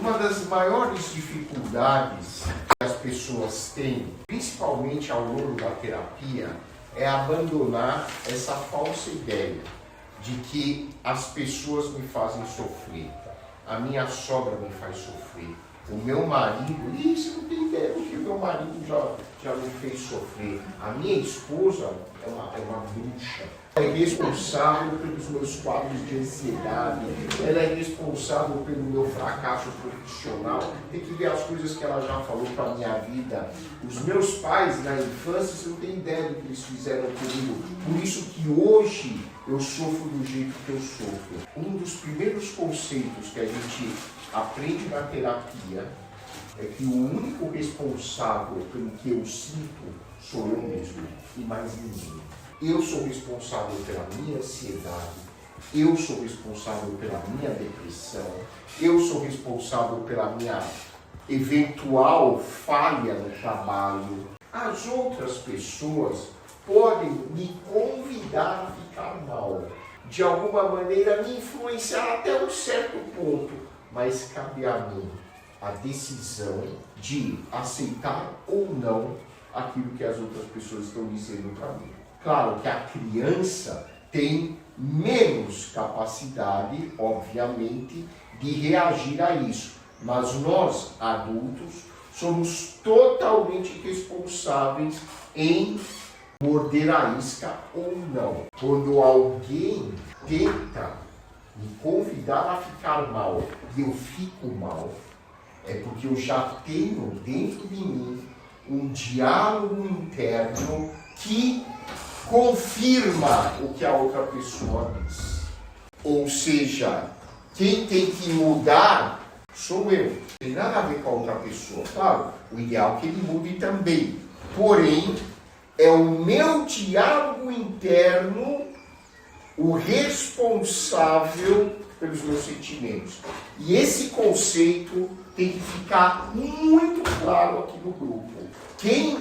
Uma das maiores dificuldades que as pessoas têm, principalmente ao longo da terapia, é abandonar essa falsa ideia de que as pessoas me fazem sofrer. A minha sogra me faz sofrer. O meu marido, você não tem ideia do que o meu marido já me fez sofrer. A minha esposa é uma bruxa. Ela é responsável pelos meus quadros de ansiedade. Ela é responsável pelo meu fracasso profissional. Tem que ver as coisas que ela já falou para a minha vida. Os meus pais, na infância, você não tem ideia do que eles fizeram comigo. Por isso que hoje eu sofro do jeito que eu sofro. Um dos primeiros conceitos que a gente aprende na terapia é que o único responsável pelo que eu sinto sou eu mesmo e mais ninguém. Eu sou responsável pela minha ansiedade, eu sou responsável pela minha depressão, eu sou responsável pela minha eventual falha no trabalho. As outras pessoas podem me convidar a ficar mal, de alguma maneira me influenciar até um certo ponto, mas cabe a mim a decisão de aceitar ou não aquilo que as outras pessoas estão dizendo para mim. Claro que a criança tem menos capacidade, obviamente, de reagir a isso, mas nós, adultos, somos totalmente responsáveis em morder a isca ou não. Quando alguém tenta me convidar a ficar mal e eu fico mal, é porque eu já tenho dentro de mim um diálogo interno que confirma o que a outra pessoa diz. Ou seja, quem tem que mudar sou eu. Não tem nada a ver com a outra pessoa. Claro, o ideal é que ele mude também. Porém, é o meu diálogo interno o responsável pelos meus sentimentos. E esse conceito tem que ficar muito claro aqui no grupo. Quem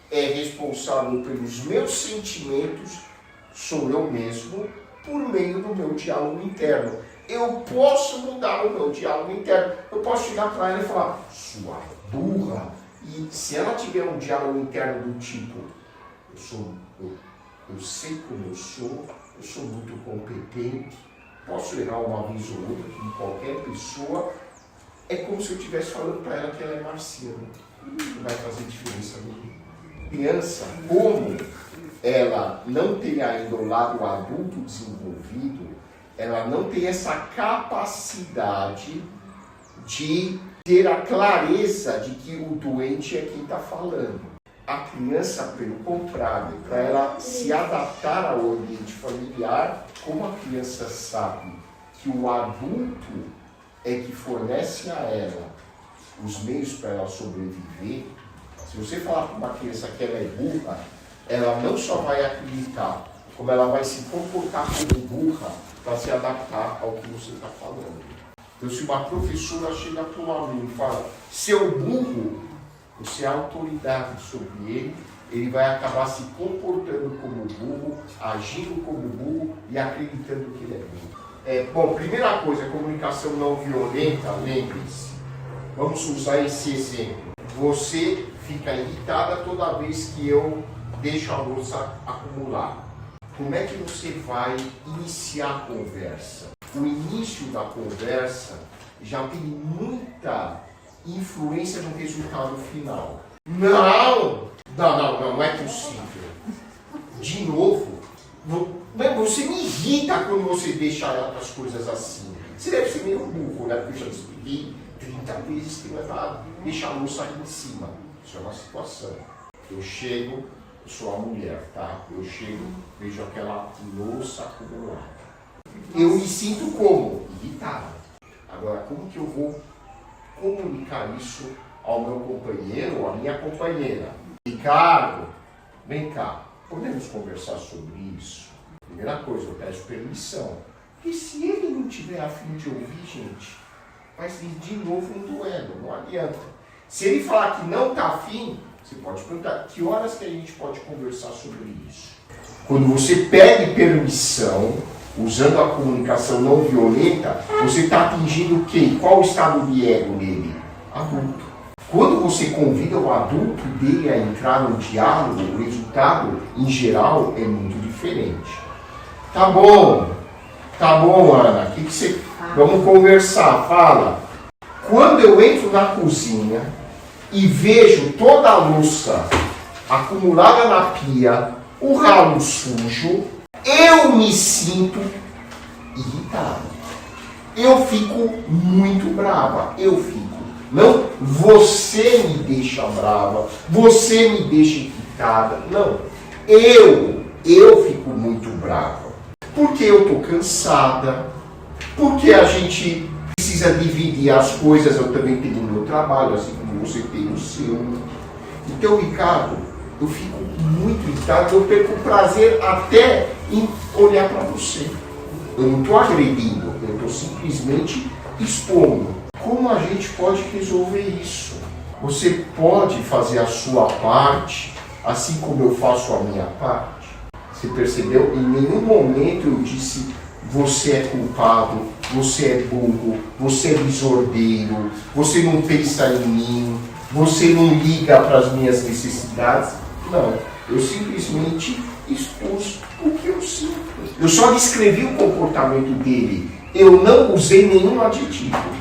é responsável pelos meus sentimentos sou eu mesmo, por meio do meu diálogo interno. Eu posso mudar o meu diálogo interno. Eu posso chegar para ela e falar, sua burra. E se ela tiver um diálogo interno do tipo, eu sei como eu sou muito competente, posso errar uma vez ou outra, como qualquer pessoa, é como se eu estivesse falando para ela que ela é marciana. Não vai fazer diferença nenhuma. Criança, como ela não tem ainda o lado adulto desenvolvido, ela não tem essa capacidade de ter a clareza de que o doente é quem está falando. A criança, pelo contrário, para ela se adaptar ao ambiente familiar, como a criança sabe que o adulto é que fornece a ela os meios para ela sobreviver, se você falar para uma criança que ela é burra, ela não só vai acreditar, como ela vai se comportar como burra para se adaptar ao que você está falando. Então, se uma professora chega para um aluno e fala, seu burro, você é autoridade sobre ele vai acabar se comportando como burro, agindo como burro e acreditando que ele é burro. Bom, primeira coisa, comunicação não violenta, lembre-se. Vamos usar esse exemplo. Você fica irritada toda vez que eu deixo a louça acumular. Como é que você vai iniciar a conversa? O início da conversa já tem muita influência no resultado final. Não é possível. De novo, você me irrita quando você deixa as coisas assim. Você deve ser meio burro, né? Porque eu já expliquei 30 vezes que não é para deixar a louça aqui em cima. Isso é uma situação. Eu chego, eu sou a mulher, tá? Eu chego, vejo aquela louça acumulada. Eu me sinto como? Irritado. Agora, como que eu vou comunicar isso ao meu companheiro ou à minha companheira? Ricardo, vem cá, podemos conversar sobre isso? Primeira coisa, eu peço permissão. Porque se ele não tiver a fim de ouvir, gente, vai ser de novo um duelo, não adianta. Se ele falar que não está afim, você pode perguntar, que horas que a gente pode conversar sobre isso? Quando você pede permissão, usando a comunicação não violenta, você está atingindo quem? Qual o estado de ego nele? Adulto. Quando você convida o adulto dele a entrar no diálogo, o resultado, em geral, é muito diferente. Tá bom, Ana, que você... Vamos conversar, fala. Quando eu entro na cozinha e vejo toda a louça acumulada na pia, o ralo sujo, eu me sinto irritado. Eu fico muito brava. Não, você me deixa brava, você me deixa irritada. Não, eu fico muito brava. Porque eu estou cansada, porque a gente precisa dividir as coisas, eu também tenho o meu trabalho, assim como você tem o seu. Então, Ricardo, eu fico muito irritado, eu perco o prazer até em olhar para você. Eu não estou agredindo, eu estou simplesmente expondo. Como a gente pode resolver isso? Você pode fazer a sua parte, assim como eu faço a minha parte. Você percebeu? Em nenhum momento eu disse, você é culpado, você é burro, você é desordeiro, você não pensa em mim, você não liga para as minhas necessidades. Não, eu simplesmente expus o que eu sinto. Eu só descrevi o comportamento dele, eu não usei nenhum adjetivo.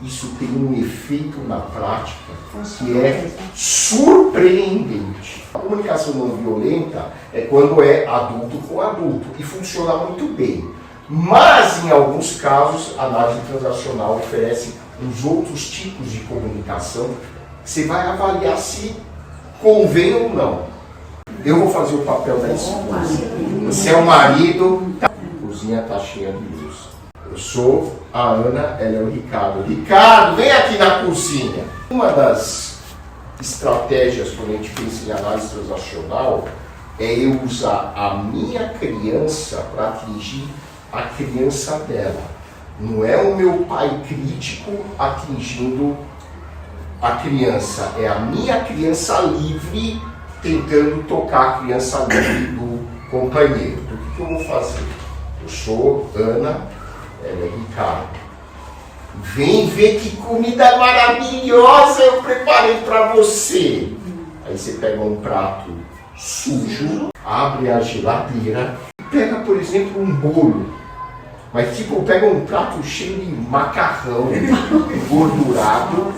Isso tem um efeito na prática que é surpreendente. A comunicação não violenta é quando é adulto com adulto e funciona muito bem. Mas, em alguns casos, a análise transacional oferece uns outros tipos de comunicação que você vai avaliar se convém ou não. Eu vou fazer o papel da esposa. Você é o marido, a cozinha está cheia de luz. Eu sou a Ana, ela é o Ricardo. Ricardo, vem aqui na cozinha. Uma das estratégias quando a gente pensa em análise transacional é eu usar a minha criança para atingir a criança dela. Não é o meu pai crítico atingindo a criança, é a minha criança livre tentando tocar a criança livre do companheiro. Então, o que eu vou fazer? Eu sou Ana, ela é Ricardo. Vem ver que comida maravilhosa eu preparei para você. Aí você pega um prato sujo, abre a geladeira, pega, por exemplo, um bolo. Mas tipo, pega um prato cheio de macarrão engordurado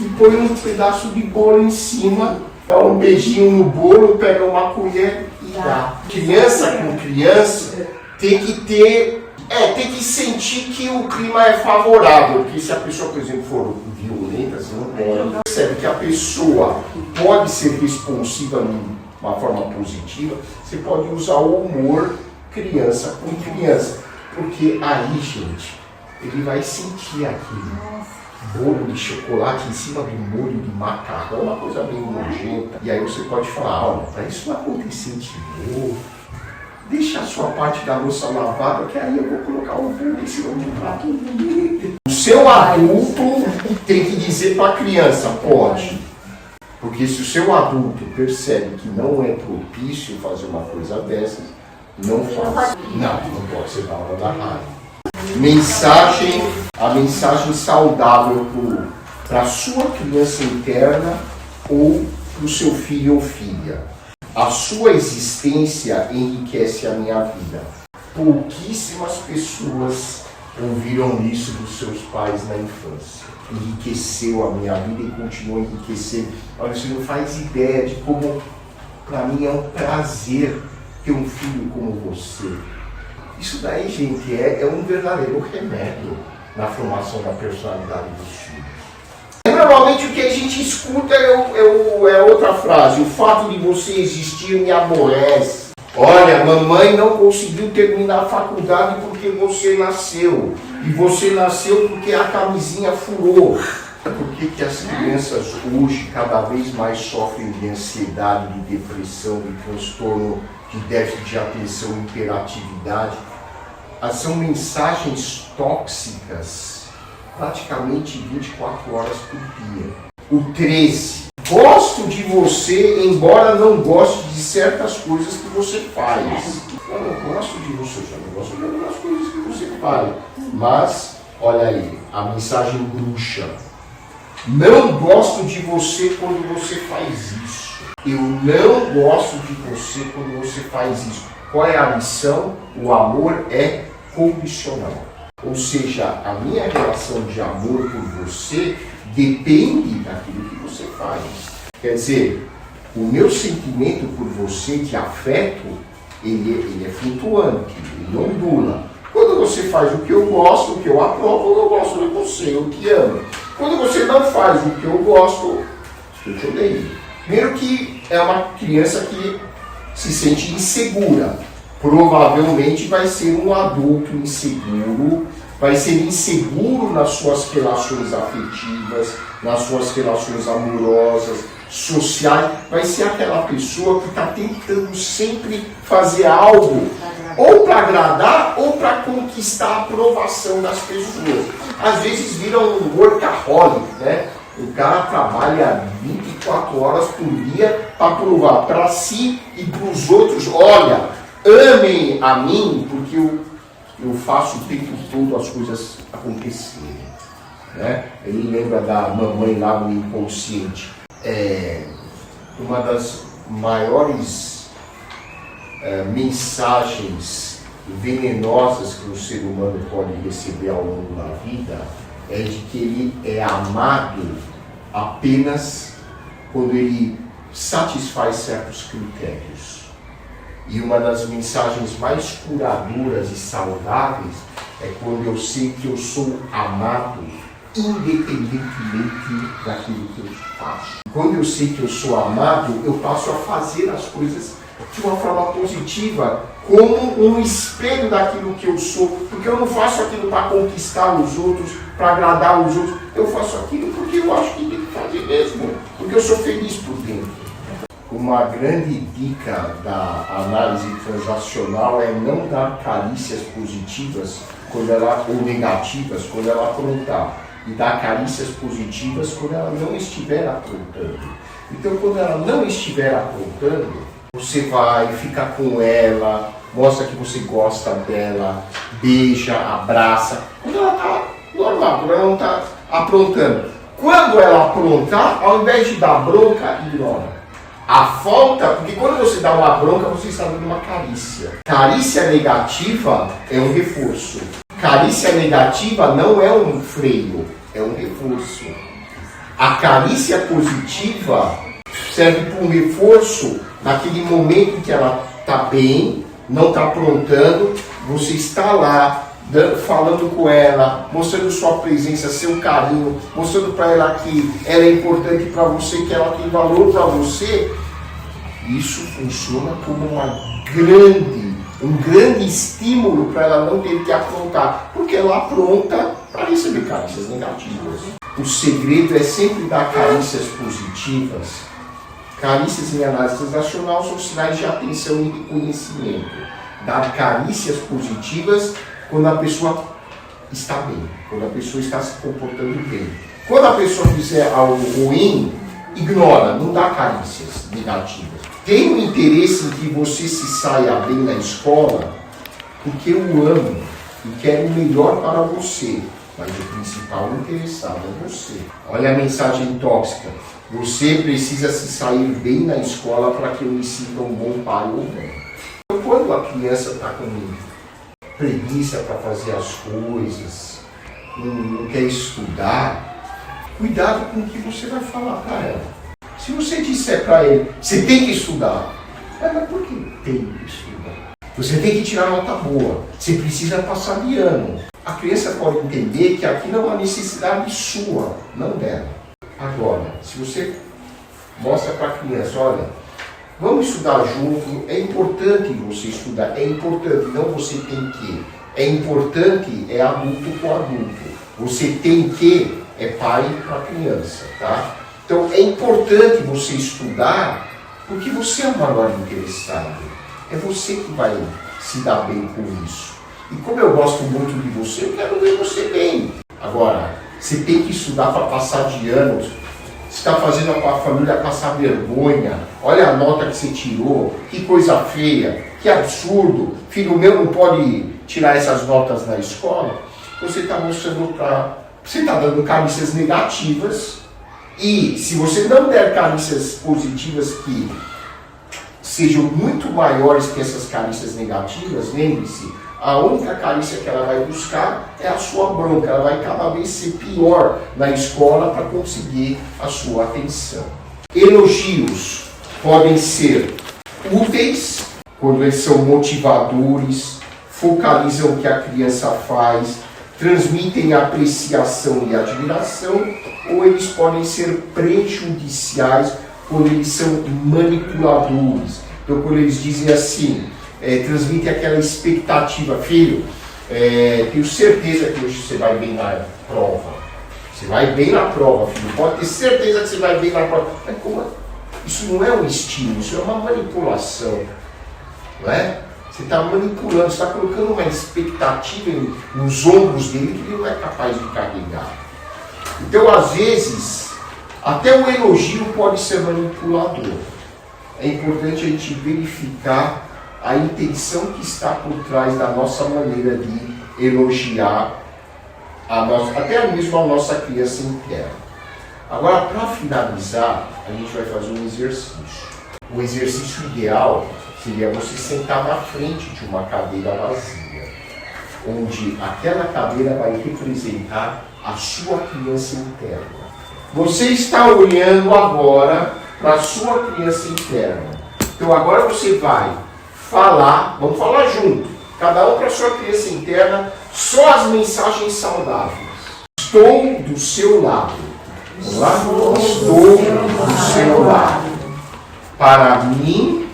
e põe um pedaço de bolo em cima, dá um beijinho no bolo, pega uma colher e dá. Criança com criança tem que sentir que o clima é favorável, porque se a pessoa, por exemplo, for violenta, você não pode. Percebe que a pessoa pode ser responsiva de uma forma positiva, você pode usar o humor criança com criança. Porque aí, gente, ele vai sentir aquele bolo de chocolate em cima do molho de macarrão, uma coisa bem nojenta. E aí você pode falar, olha, para isso não acontecer de novo, deixa a sua parte da louça lavada, que aí eu vou colocar o bolo em cima do prato bonito. O seu adulto tem que dizer para a criança, pode. Porque se o seu adulto percebe que não é propício fazer uma coisa dessas, não faça. Não pode ser na hora da raiva. A mensagem saudável para a sua criança interna ou para o seu filho ou filha. A sua existência enriquece a minha vida. Pouquíssimas pessoas ouviram isso dos seus pais na infância. Enriqueceu a minha vida e continua enriquecendo. Olha, você não faz ideia de como, para mim, é um prazer ter um filho como você. Isso daí, gente, é um verdadeiro remédio na formação da personalidade dos filhos. Normalmente o que a gente escuta é outra frase. O fato de você existir me aborrece. Olha, mamãe não conseguiu terminar a faculdade porque você nasceu. E você nasceu porque a camisinha furou. Por que as crianças hoje cada vez mais sofrem de ansiedade, de depressão, de transtorno de déficit de atenção e hiperatividade? São mensagens tóxicas praticamente 24 horas por dia. O 13. Gosto de você, embora não goste de certas coisas que você faz. Eu não gosto de você, eu não gosto de algumas coisas pai. Mas, olha aí, a mensagem bruxa. Não gosto de você quando você faz isso. Eu não gosto de você quando você faz isso. Qual é a lição? O amor é condicional. Ou seja, a minha relação de amor por você depende daquilo que você faz. Quer dizer, o meu sentimento por você de afeto, ele é flutuante, ele ondula. Quando você faz o que eu gosto, o que eu aprovo, eu gosto de você, eu te amo. Quando você não faz o que eu gosto, eu te odeio. Primeiro que é uma criança que se sente insegura. Provavelmente vai ser um adulto inseguro, vai ser inseguro nas suas relações afetivas, nas suas relações amorosas, sociais. Vai ser aquela pessoa que está tentando sempre fazer algo, ou para agradar, ou para conquistar a aprovação das pessoas. Às vezes vira um workaholic, né? O cara trabalha 24 horas por dia para provar para si e para os outros, olha, amem a mim, porque eu faço o tempo todo as coisas acontecerem. Né? Ele lembra da mamãe lá no inconsciente. Uma das maiores mensagens venenosas que o ser humano pode receber ao longo da vida é de que ele é amado apenas quando ele satisfaz certos critérios. E uma das mensagens mais curadoras e saudáveis é quando eu sei que eu sou amado independentemente daquilo que eu faço. Quando eu sei que eu sou amado, eu passo a fazer as coisas de uma forma positiva, como um espelho daquilo que eu sou, porque eu não faço aquilo para conquistar os outros, para agradar os outros, eu faço aquilo porque eu acho que tem que fazer mesmo, porque eu sou feliz por dentro. Uma grande dica da análise transacional é não dar carícias positivas ou negativas quando ela aprontar, e dar carícias positivas quando ela não estiver aprontando. Então, quando ela não estiver aprontando, você vai ficar com ela, mostra que você gosta dela, beija, abraça. Quando ela está normal, quando ela não está aprontando. Quando ela aprontar, ao invés de dar bronca, ignora. A falta, porque quando você dá uma bronca, você está dando uma carícia. Carícia negativa é um reforço. Carícia negativa não é um freio, é um reforço. A carícia positiva serve para um reforço naquele momento em que ela está bem, não está aprontando, você está lá, falando com ela, mostrando sua presença, seu carinho, mostrando para ela que ela é importante para você, que ela tem valor para você. Isso funciona como um grande estímulo para ela não ter que aprontar, porque ela apronta para receber carícias negativas. O segredo é sempre dar carícias positivas. Carícias em análise transacional são sinais de atenção e reconhecimento. Dar carícias positivas quando a pessoa está bem, quando a pessoa está se comportando bem. Quando a pessoa fizer algo ruim, ignora, não dá carícias negativas. Tem um interesse em que você se saia bem na escola, porque eu amo e quero o melhor para você, mas o principal interessado é você. Olha a mensagem tóxica. Você precisa se sair bem na escola para que eu me sinta um bom pai ou mãe. Então, quando a criança está com preguiça para fazer as coisas, não quer estudar, cuidado com o que você vai falar para ela. Se você disser para ele, você tem que estudar, mas por que tem que estudar? Você tem que tirar nota boa, você precisa passar de ano. A criança pode entender que aquilo é uma necessidade sua, não dela. Agora, se você mostra para a criança, olha, vamos estudar junto, é importante você estudar, é importante, não você tem que. É importante, é adulto com adulto. Você tem que, é pai para criança, tá? Então, é importante você estudar, porque você é o maior interessado. É você que vai se dar bem com isso. E como eu gosto muito de você, eu quero ver você bem. Agora, você tem que estudar para passar de ano. Você está fazendo a família passar vergonha. Olha a nota que você tirou. Que coisa feia. Que absurdo. Filho meu não pode tirar essas notas na escola, você está mostrando para... Você está dando carícias negativas, e se você não der carícias positivas que sejam muito maiores que essas carícias negativas, lembre-se, a única carícia que ela vai buscar é a sua bronca. Ela vai cada vez ser pior na escola para conseguir a sua atenção. Elogios podem ser úteis, quando eles são motivadores, focalizam o que a criança faz, transmitem apreciação e admiração, ou eles podem ser prejudiciais quando eles são manipuladores. Então, quando eles dizem assim, transmitem aquela expectativa: filho, tenho certeza que hoje você vai bem na prova. Você vai bem na prova, filho. Pode ter certeza que você vai bem na prova. Mas como é? Isso não é um estímulo, isso é uma manipulação. Não é? Você está manipulando, você está colocando uma expectativa nos ombros dele que ele não é capaz de carregar. Então, às vezes, até o elogio pode ser manipulador. É importante a gente verificar a intenção que está por trás da nossa maneira de elogiar até mesmo a nossa criança interna. Agora, para finalizar, a gente vai fazer um exercício. O exercício ideal seria você sentar na frente de uma cadeira vazia, onde aquela cadeira vai representar a sua criança interna. Você está olhando agora para a sua criança interna. Então agora você vai falar, vamos falar junto, cada um para a sua criança interna, só as mensagens saudáveis. Estou do seu lado. Vamos lá? Estou do seu lado. Para mim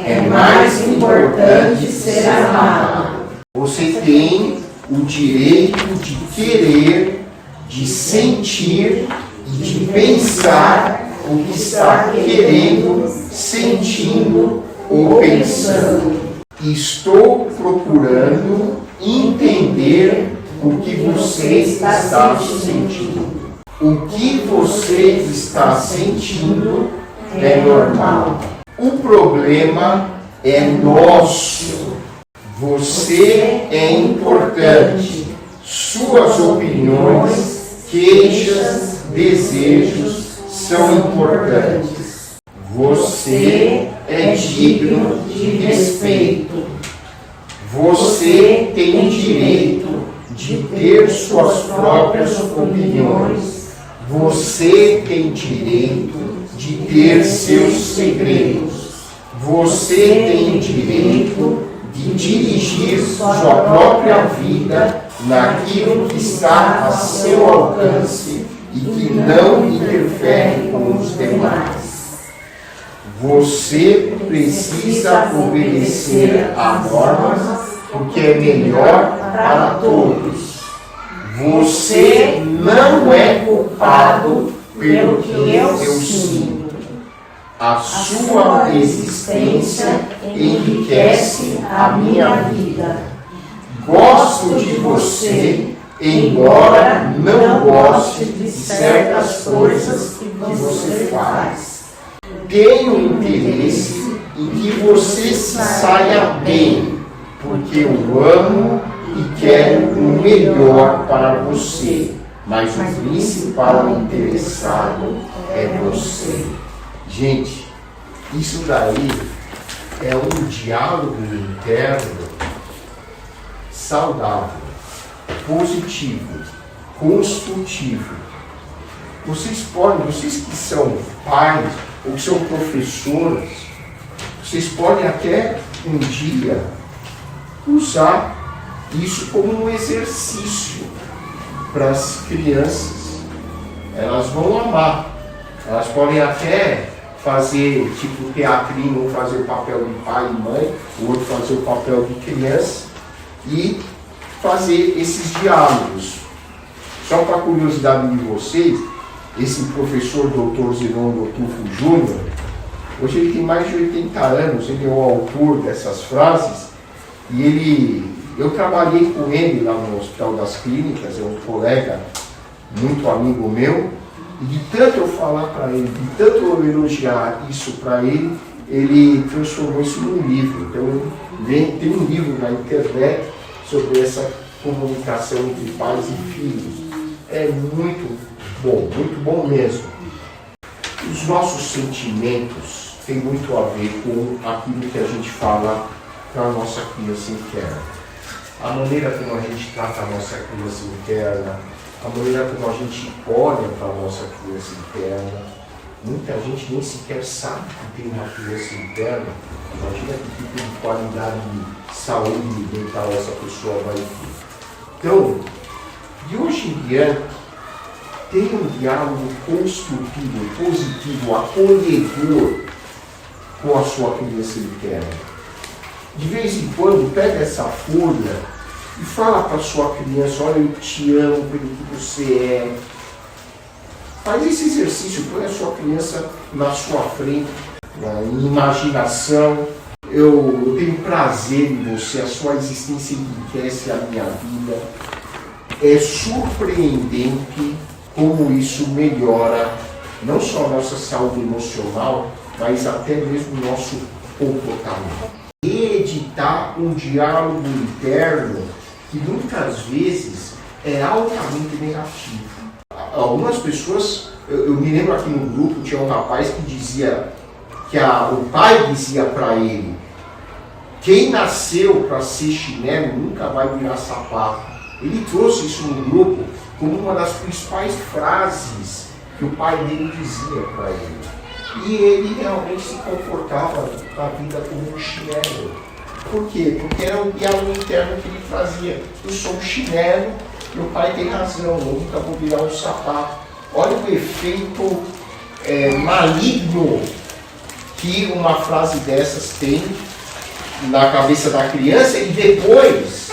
é mais importante ser amado. Você tem o direito de querer, de sentir e de pensar o que está querendo, sentindo ou pensando. Estou procurando entender o que você está sentindo. O que você está sentindo é normal. O problema é nosso. Você é importante. Suas opiniões, queixas, desejos são importantes. Você é digno de respeito. Você tem direito de ter suas próprias opiniões. Você tem direito de ter seus segredos. Você tem direito de dirigir sua própria vida naquilo que está a seu alcance e que não interfere com os demais. Você precisa obedecer a normas porque é melhor para todos. Você não é culpado pelo que eu sinto. A sua existência enriquece a minha vida. Gosto de você, embora não goste de certas coisas que você faz. Tenho interesse em que você se saia bem, porque eu amo e quero o melhor para você. Mas o principal interessado é você. Gente, isso daí é um diálogo interno saudável, positivo, construtivo. Vocês que são pais ou que são professores, vocês podem até um dia usar isso como um exercício para as crianças. Elas vão amar. Elas podem até fazer tipo teatrinho, um fazer o papel de pai e mãe, o outro fazer o papel de criança e fazer esses diálogos. Só para curiosidade de vocês, esse professor Dr. Zenon Lotufo Júnior, hoje ele tem mais de 80 anos, ele é o autor dessas frases e eu trabalhei com ele lá no Hospital das Clínicas, é um colega muito amigo meu, e de tanto eu falar para ele, de tanto eu elogiar isso para ele, ele transformou isso num livro. Então Tem um livro na internet sobre essa comunicação entre pais e filhos. É muito bom mesmo. Os nossos sentimentos têm muito a ver com aquilo que a gente fala para a nossa criança interna. A maneira como a gente trata a nossa criança interna, a maneira como a gente olha para a nossa criança interna. Muita gente nem sequer sabe que tem uma criança interna. Imagina que tipo de qualidade de saúde mental essa pessoa vai ter. Então, de hoje em diante, tenha um diálogo construtivo, positivo, acolhedor com a sua criança interna. De vez em quando, pega essa folha e fala para a sua criança: olha, eu te amo pelo que você é. Faz esse exercício, põe a sua criança na sua frente, em imaginação. Eu tenho prazer em você, a sua existência enriquece a minha vida. É surpreendente como isso melhora não só a nossa saúde emocional, mas até mesmo o nosso comportamento. Editar um diálogo interno que muitas vezes é altamente negativo. Algumas pessoas, eu me lembro aqui no grupo, tinha um rapaz que dizia que o pai dizia para ele: quem nasceu para ser chinelo nunca vai virar sapato. Ele trouxe isso no grupo como uma das principais frases que o pai dele dizia para ele. E ele realmente se comportava na vida como um chinelo. Por quê? Porque era o diálogo interno que ele fazia. Eu sou um chinelo, meu pai tem razão, eu nunca vou virar um sapato. Olha o efeito maligno que uma frase dessas tem na cabeça da criança, e depois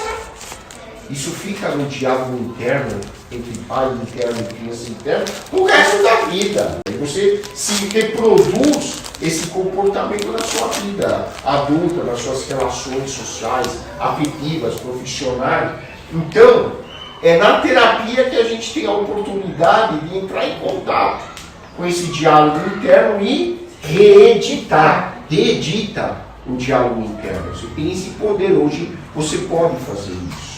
isso fica no diálogo interno, entre pai interno e criança interna, o resto da vida. Você se reproduz esse comportamento na sua vida adulta, nas suas relações sociais, afetivas, profissionais. Então, é na terapia que a gente tem a oportunidade de entrar em contato com esse diálogo interno e reedita o diálogo interno. Você tem esse poder hoje, você pode fazer isso.